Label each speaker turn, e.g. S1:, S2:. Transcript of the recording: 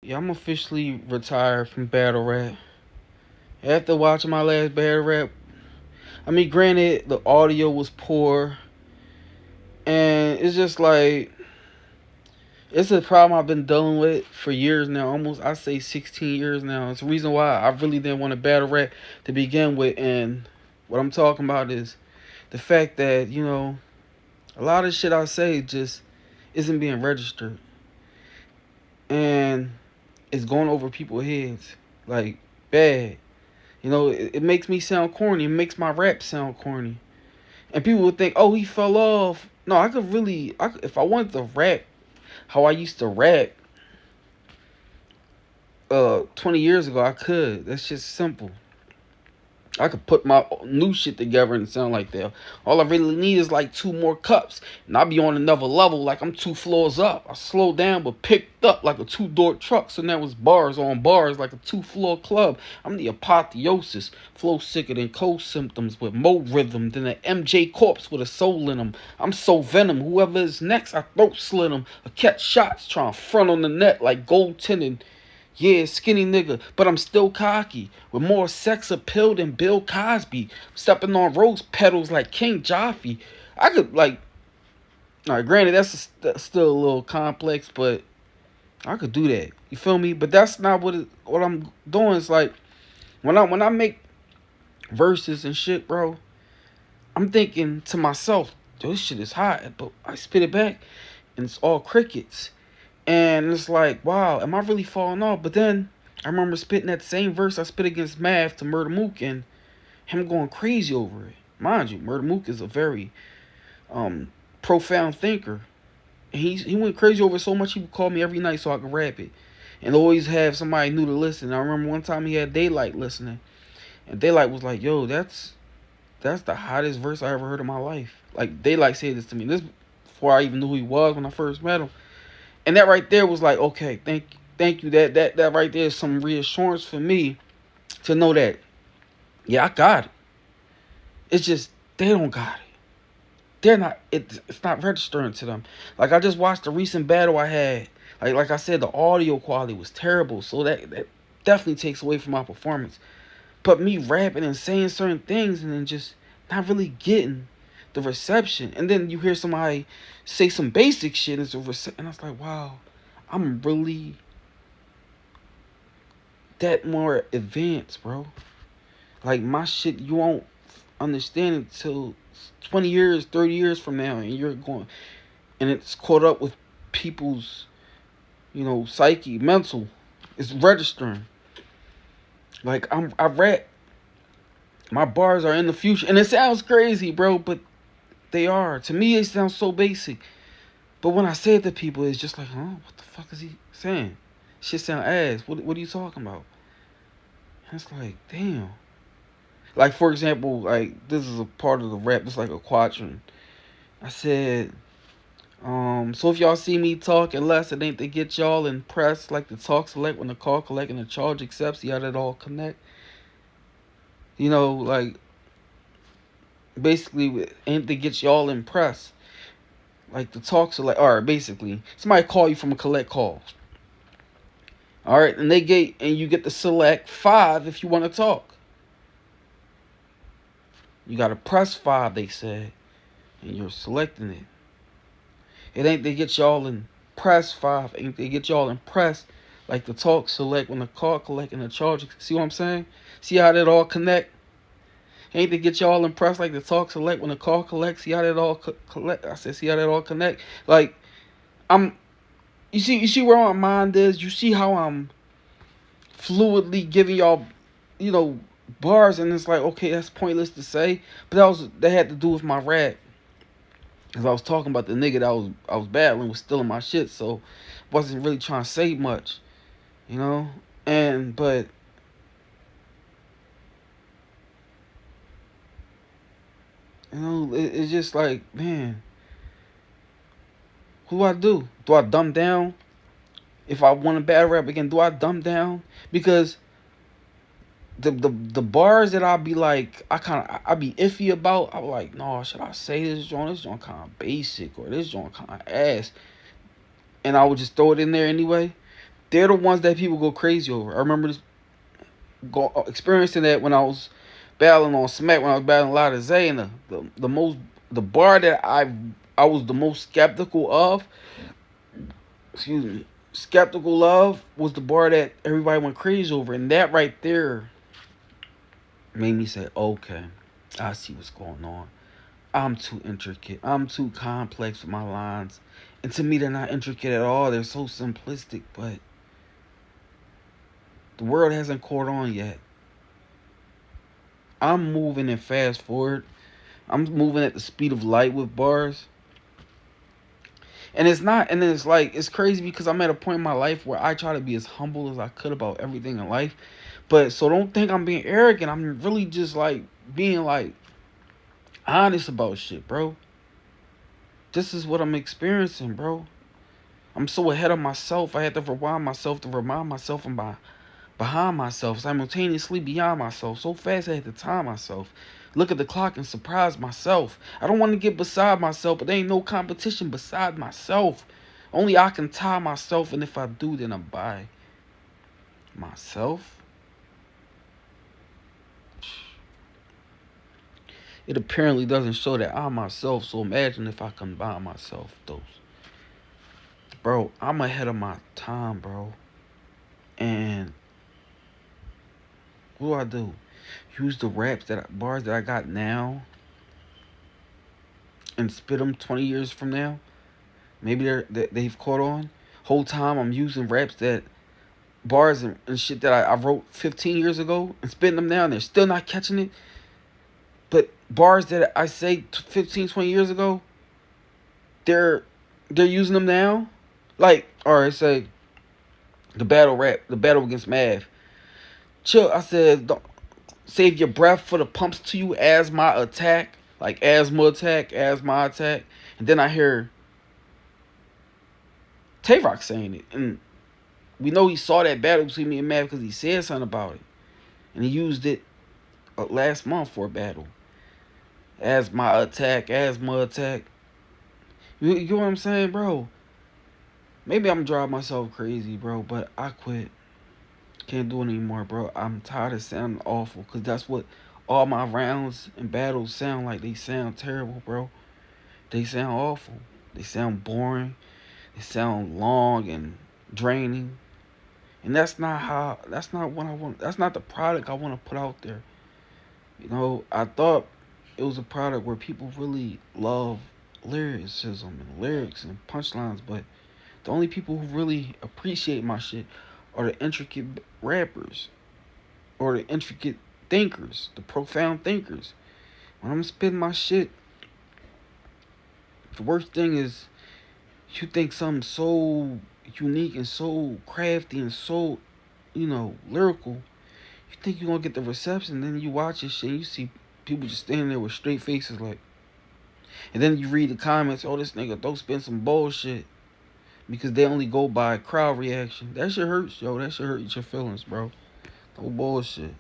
S1: Yeah, I'm officially retired from battle rap. After watching my last battle rap, I mean, granted, the audio was poor, and it's just like it's a problem I've been dealing with for years now. Almost, I say 16 years now. It's the reason why I really didn't want to battle rap to begin with. And what I'm talking about is the fact that a lot of shit I say just isn't being registered, and it's going over people's heads like bad. It makes me sound corny. It makes my rap sound corny. And people would think, oh, he fell off. No, I could really, if I wanted to rap how I used to rap 20 years ago, I could. That's just simple. I could put my new shit together and sound like that. All I really need is like two more cups, and I'll be on another level like I'm two floors up. I slowed down but picked up like a two-door truck, so now it's bars on bars like a two-floor club. I'm the apotheosis, flow sicker than cold symptoms with more rhythm than an MJ corpse with a soul in them. I'm so venom, whoever is next, I throat slit them. I catch shots trying to front on the net like goaltending. Yeah, skinny nigga, but I'm still cocky. With more sex appeal than Bill Cosby. Stepping on rose petals like King Joffrey. I could, like, alright, granted, that's still a little complex, but I could do that. You feel me? But that's not what I'm doing. It's like, when I make verses and shit, bro, I'm thinking to myself, this shit is hot, but I spit it back, and it's all crickets. And it's like, wow, am I really falling off? But then I remember spitting that same verse I spit against Math to Murder Mook and him going crazy over it. Mind you, Murder Mook is a very profound thinker. And he went crazy over it so much he would call me every night so I could rap it. And always have somebody new to listen. I remember one time he had Daylight listening. And Daylight was like, yo, that's the hottest verse I ever heard in my life. Like Daylight said this to me. This before I even knew who he was when I first met him. And that right there was like, okay, thank you. That right there is some reassurance for me to know that, yeah, I got it. It's just they don't got it. They're not. It's not registering to them. Like I just watched a recent battle I had. Like I said, the audio quality was terrible, so that definitely takes away from my performance. But me rapping and saying certain things and then just not really getting the reception. And then you hear somebody say some basic shit and and I was like, wow, I'm really that more advanced, bro. Like my shit, you won't understand it till 20 years, 30 years from now, and you're going, and it's caught up with people's, psyche, mental. It's registering. Like I rap. My bars are in the future, and it sounds crazy, bro, but they are. To me, it sounds so basic. But when I say it to people, it's just like, huh? What the fuck is he saying? Shit sound ass. What are you talking about? And it's like, damn. Like, for example, like, this is a part of the rap. It's like a quatrain. I said, so if y'all see me talking less, it ain't to get y'all impressed. Like the talk select when the call collect and the charge accepts. Y'all that all connect. Like, basically, ain't to get y'all impressed. Like the talks are like, all right, basically, somebody call you from a collect call. All right, and you get to select 5 if you want to talk. You gotta press 5, they said, and you're selecting it. It ain't they get y'all in press 5, ain't they get y'all impressed like the talk select when the call collect and the charge. See what I'm saying? See how that all connect? Ain't they get y'all impressed like the talk select when the call collect? See how that all collect? I said, see how that all connect? Like I'm you see where my mind is. You see how I'm fluidly giving y'all, you know, bars, and it's like, okay, that's pointless to say, but that had to do with my rap, cause I was talking about the nigga that I was battling was stealing my shit, so wasn't really trying to say much, you know, and but it's just like, man, who do I do? Do I dumb down? If I want to battle rap again, do I dumb down? Because the bars that I'll be like, I be iffy about. I'm like, no, should I say this joint? This joint kind of basic, or this joint kind of ass, and I would just throw it in there anyway. They're the ones that people go crazy over. I remember experiencing that when I was battling on Smack, when I was battling Lotta Zay, and the bar that I was the most skeptical of, excuse me, skeptical of, was the bar that everybody went crazy over, and that right there made me say, okay, I see what's going on. I'm too intricate. I'm too complex with my lines. And to me, they're not intricate at all. They're so simplistic, but the world hasn't caught on yet. I'm moving in fast forward. I'm moving at the speed of light with bars. And it's not, and it's like, it's crazy because I'm at a point in my life where I try to be as humble as I could about everything in life. But so don't think I'm being arrogant. I'm really just like being like honest about shit, bro. This is what I'm experiencing, bro. I'm so ahead of myself. I had to rewind myself to remind myself I'm behind myself, simultaneously beyond myself. So fast I had to time myself. Look at the clock and surprise myself. I don't want to get beside myself, but there ain't no competition beside myself. Only I can tie myself, and if I do, then I buy myself. It apparently doesn't show that I'm myself, so imagine if I combine myself, those. Bro, I'm ahead of my time, bro. And what do? Use the bars that I got now and spit them 20 years from now. Maybe they've caught on. Whole time I'm using bars and shit that I wrote 15 years ago and spitting them now and they're still not catching it. But bars that I say 15, 20 years ago, they're using them now. Like, alright, say the battle against Mav. Chill, I said, don't save your breath for the pumps to you as my attack. Like asthma attack, as my attack. And then I hear Tay-Rock saying it. And we know he saw that battle between me and Mav because he said something about it. And he used it last month for a battle. As my attack, asthma attack. You know what I'm saying, bro? Maybe I'm driving myself crazy, bro, but I quit. Can't do it anymore, bro. I'm tired of sounding awful because that's what all my rounds and battles sound like. They sound terrible, bro. They sound awful. They sound boring. They sound long and draining. And that's not what I want. That's not the product I want to put out there. You know, I thought it was a product where people really love lyricism and lyrics and punchlines, but the only people who really appreciate my shit are the intricate rappers or the intricate thinkers, the profound thinkers. When I'm spitting my shit, the worst thing is you think something so unique and so crafty and so, lyrical. You think you're gonna get the reception, then you watch this shit and you see people just standing there with straight faces like, and then you read the comments, oh, this nigga don't spin some bullshit because they only go by crowd reaction. That shit hurts, yo. That shit hurts your feelings, bro. No bullshit.